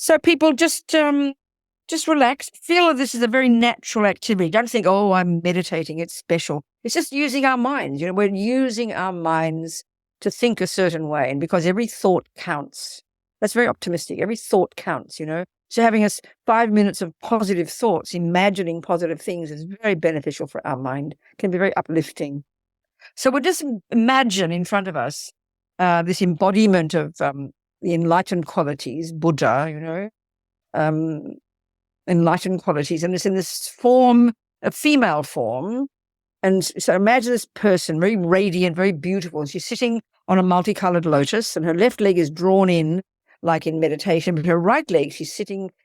So people just relax. Feel that this is a very natural activity. Don't think, oh, I'm meditating. It's special. It's just using our minds. We're using our minds to think a certain way. And because every thought counts, that's very optimistic. Every thought counts, So having us 5 minutes of positive thoughts, imagining positive things is very beneficial for our mind, can be very uplifting. So we'll just imagine in front of us this embodiment of the enlightened qualities, Buddha, enlightened qualities, and it's in this form, a female form. And so imagine this person, very radiant, very beautiful. And she's sitting on a multicolored lotus, and her left leg is drawn in, like in meditation, but her right leg,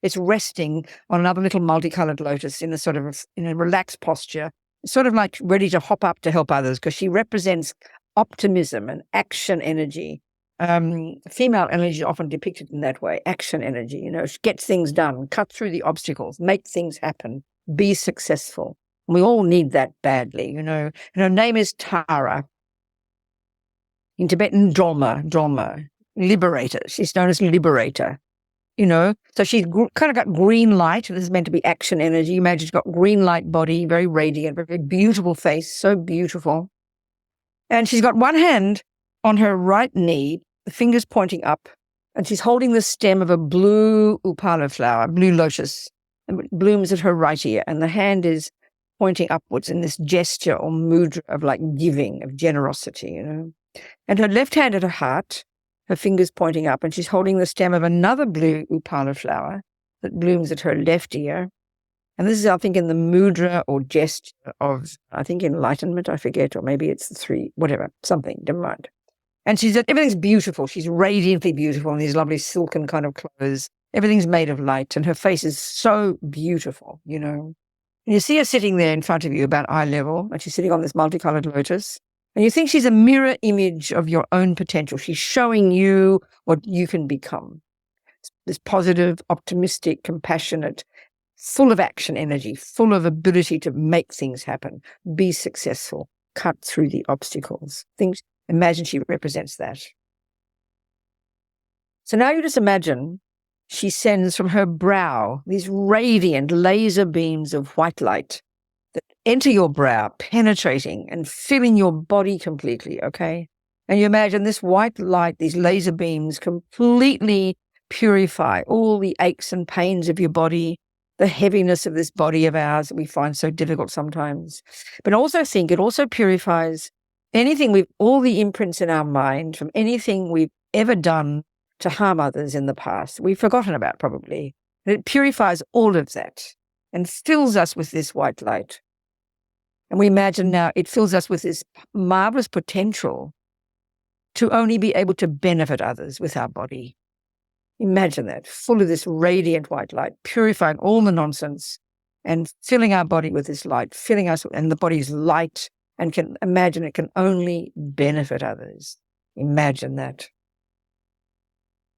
it's resting on another little multicolored lotus in a relaxed posture, sort of like ready to hop up to help others, because she represents optimism and action energy. Female energy is often depicted in that way, action energy, get things done, cut through the obstacles, make things happen, be successful. We all need that badly, And her name is Tara. In Tibetan, Drolma, liberator. She's known as liberator, So she's kind of got green light. This is meant to be action energy. Imagine she's got green light body, very radiant, very beautiful face, so beautiful. And she's got one hand on her right knee, the fingers pointing up, and she's holding the stem of a blue upala flower, blue lotus, and it blooms at her right ear, and the hand is pointing upwards in this gesture or mudra of like giving, of generosity, And her left hand at her heart, her fingers pointing up, and she's holding the stem of another blue upala flower that blooms at her left ear. And this is, I think, in the mudra or gesture of, I think, enlightenment, I forget, or maybe it's the three, whatever, something, never mind. And everything's beautiful. She's radiantly beautiful in these lovely silken kind of clothes. Everything's made of light, and her face is so beautiful, And you see her sitting there in front of you about eye level, and she's sitting on this multicolored lotus. And you think she's a mirror image of your own potential. She's showing you what you can become. This positive, optimistic, compassionate, full of action energy, full of ability to make things happen, be successful, cut through the obstacles. Imagine she represents that. So now you just imagine she sends from her brow these radiant laser beams of white light that enter your brow, penetrating and filling your body completely, okay? And you imagine this white light, these laser beams completely purify all the aches and pains of your body, the heaviness of this body of ours that we find so difficult sometimes. But also think it also purifies all the imprints in our mind from anything we've ever done to harm others in the past, we've forgotten about probably. And it purifies all of that and fills us with this white light. And we imagine now it fills us with this marvelous potential to only be able to benefit others with our body. Imagine that, full of this radiant white light, purifying all the nonsense and filling our body with this light, filling us, and the body's light, and can imagine it can only benefit others. Imagine that,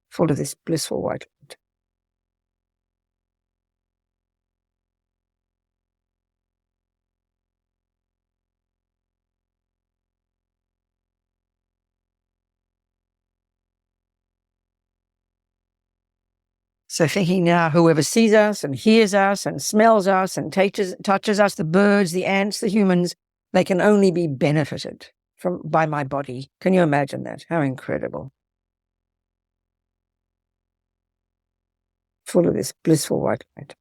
full of this blissful white light. So thinking now, whoever sees us and hears us and smells us and touches us, the birds, the ants, the humans, they can only be benefited by my body. Can you imagine that? How incredible. Full of this blissful white light.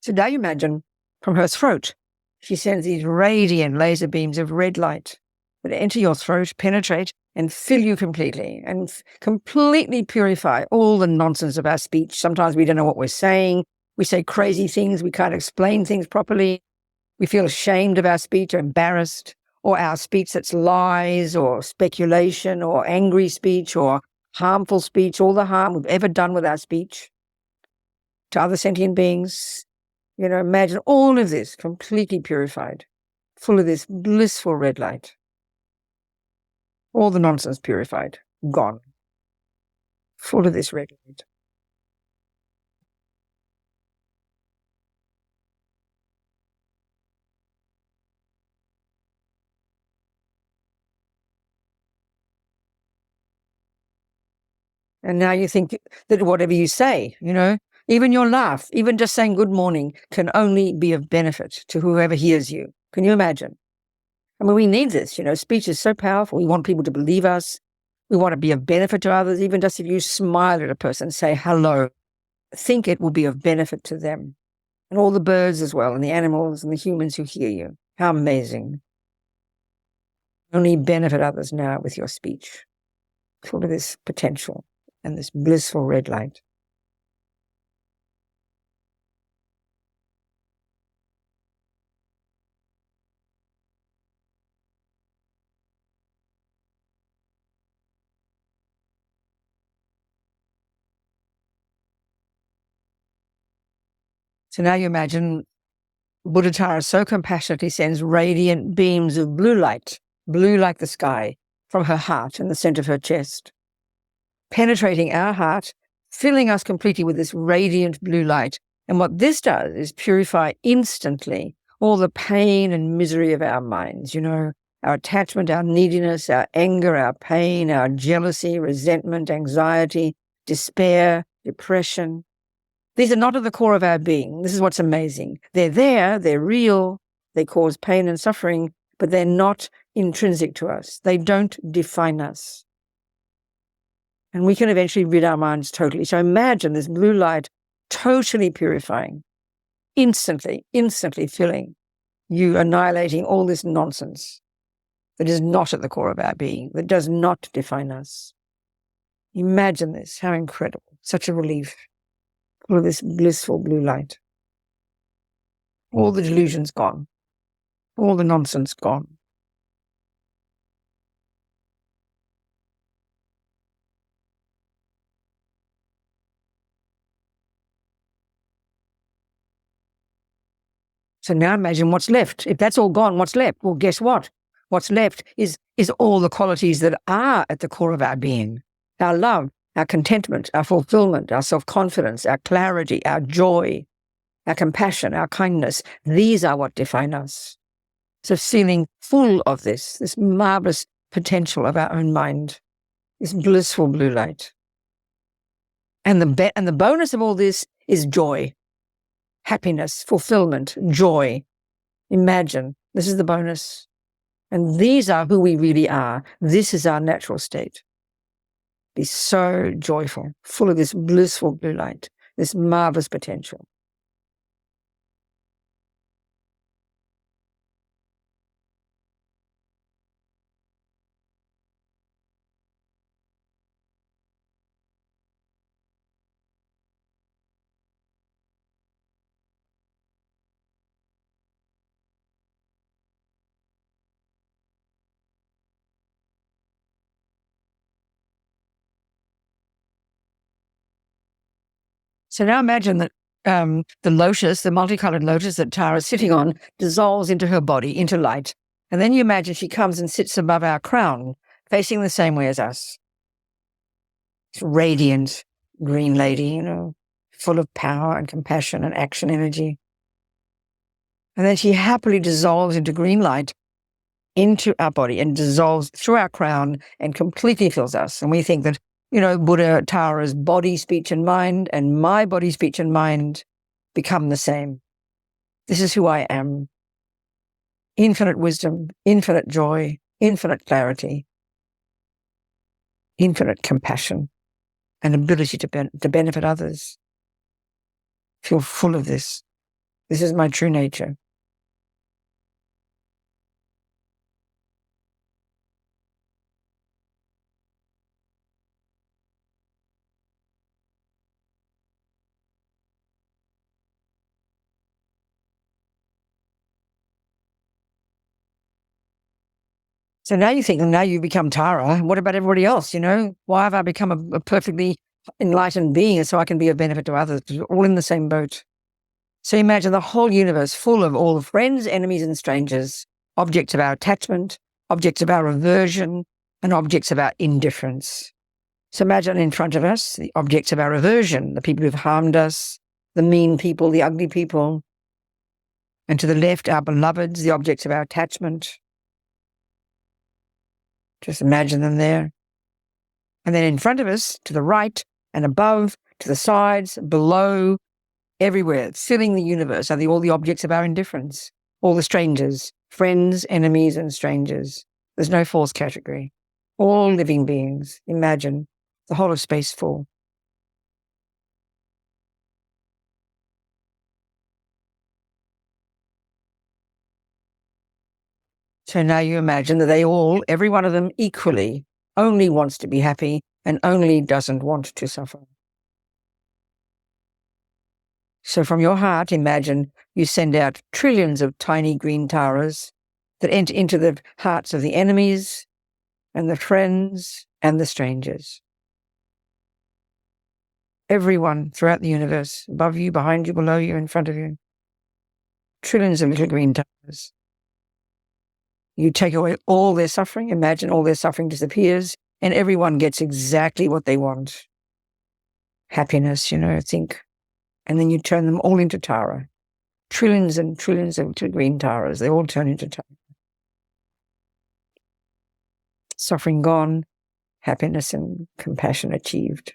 So now you imagine from her throat, she sends these radiant laser beams of red light that enter your throat, penetrate, and fill you completely, and completely purify all the nonsense of our speech. Sometimes we don't know what we're saying. We say crazy things. We can't explain things properly. We feel ashamed of our speech or embarrassed, or our speech that's lies or speculation or angry speech or harmful speech, all the harm we've ever done with our speech to other sentient beings. Imagine all of this completely purified, full of this blissful red light. All the nonsense purified, gone, full of this red light. And now you think that whatever you say, even your laugh, even just saying good morning can only be of benefit to whoever hears you. Can you imagine? I mean, we need this, speech is so powerful. We want people to believe us. We want to be of benefit to others. Even just if you smile at a person, say hello, think it will be of benefit to them. And all the birds as well, and the animals and the humans who hear you. How amazing. Only benefit others now with your speech. Full of this potential and this blissful red light. So now you imagine Buddha Tara so compassionately sends radiant beams of blue light, blue like the sky, from her heart in the center of her chest, penetrating our heart, filling us completely with this radiant blue light. And what this does is purify instantly all the pain and misery of our minds, our attachment, our neediness, our anger, our pain, our jealousy, resentment, anxiety, despair, depression. These are not at the core of our being. This is what's amazing. They're there, they're real, they cause pain and suffering, but they're not intrinsic to us. They don't define us. And we can eventually rid our minds totally. So imagine this blue light totally purifying, instantly filling you, annihilating all this nonsense that is not at the core of our being, that does not define us. Imagine this, how incredible, such a relief. All of this blissful blue light. All the delusions gone. All the nonsense gone. So now imagine what's left. If that's all gone, what's left? Well, guess what? What's left is all the qualities that are at the core of our being. Our love, our contentment, our fulfillment, our self-confidence, our clarity, our joy, our compassion, our kindness. These are what define us. So feeling full of this marvelous potential of our own mind, this blissful blue light. And the bonus of all this is joy, happiness, fulfillment, joy. Imagine, this is the bonus. And these are who we really are. This is our natural state. Be so joyful, full of this blissful blue light, this marvelous potential. So now imagine that the lotus, the multicolored lotus that Tara's sitting on, dissolves into her body, into light. And then you imagine she comes and sits above our crown, facing the same way as us. This radiant green lady, full of power and compassion and action energy. And then she happily dissolves into green light into our body and dissolves through our crown and completely fills us. And we think that Buddha Tara's body, speech, and mind, and my body, speech, and mind become the same. This is who I am. Infinite wisdom, infinite joy, infinite clarity, infinite compassion, and ability to benefit others. Feel full of this. This is my true nature. So now you think, now you become Tara. What about everybody else? Why have I become a perfectly enlightened being so I can be of benefit to others? We're all in the same boat. So imagine the whole universe full of all friends, enemies, and strangers, objects of our attachment, objects of our aversion, and objects of our indifference. So imagine in front of us the objects of our aversion, the people who've harmed us, the mean people, the ugly people. And to the left, our beloveds, the objects of our attachment. Just imagine them there. And then in front of us, to the right and above, to the sides, below, everywhere, filling the universe are all the objects of our indifference, all the strangers, friends, enemies, and strangers. There's no fourth category. All living beings. Imagine the whole of space full. So now you imagine that they all, every one of them equally, only wants to be happy and only doesn't want to suffer. So from your heart, imagine you send out trillions of tiny green taras that enter into the hearts of the enemies and the friends and the strangers. Everyone throughout the universe, above you, behind you, below you, in front of you. Trillions of little green taras. You take away all their suffering, imagine all their suffering disappears, and everyone gets exactly what they want. Happiness, think. And then you turn them all into Tara. Trillions and trillions of little green Taras, they all turn into Tara. Suffering gone, happiness and compassion achieved.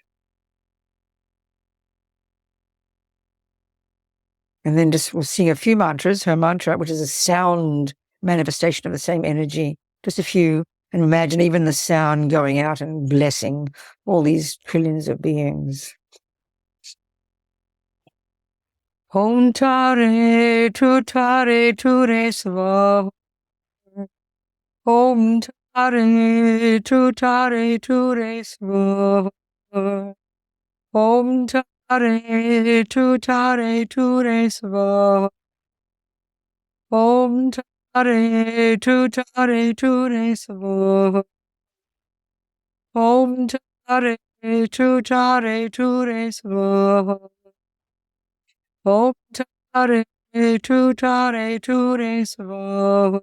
And then we'll sing a few mantras, her mantra, which is a sound manifestation of the same energy, just a few, and imagine even the sound going out and blessing all these trillions of beings. Om Tare Tu Sva. Om Tare Tu Sva. Om Tare Tu Sva. Om Tare Tu Sva. Om Tare Tu Sva. Om Tare Tu Sva.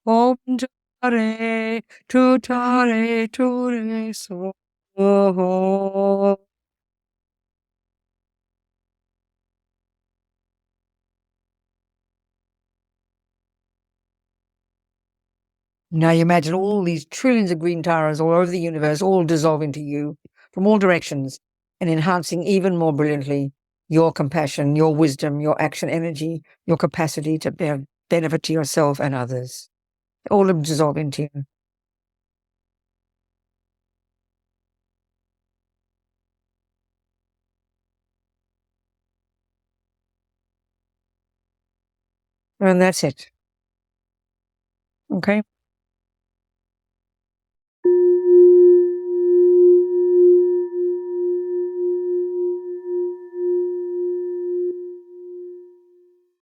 Om Tare Tu Sva. Now you imagine all these trillions of green taras all over the universe, all dissolving to you from all directions and enhancing even more brilliantly your compassion, your wisdom, your action energy, your capacity to bear benefit to yourself and others. All dissolve into you. And that's it. Okay?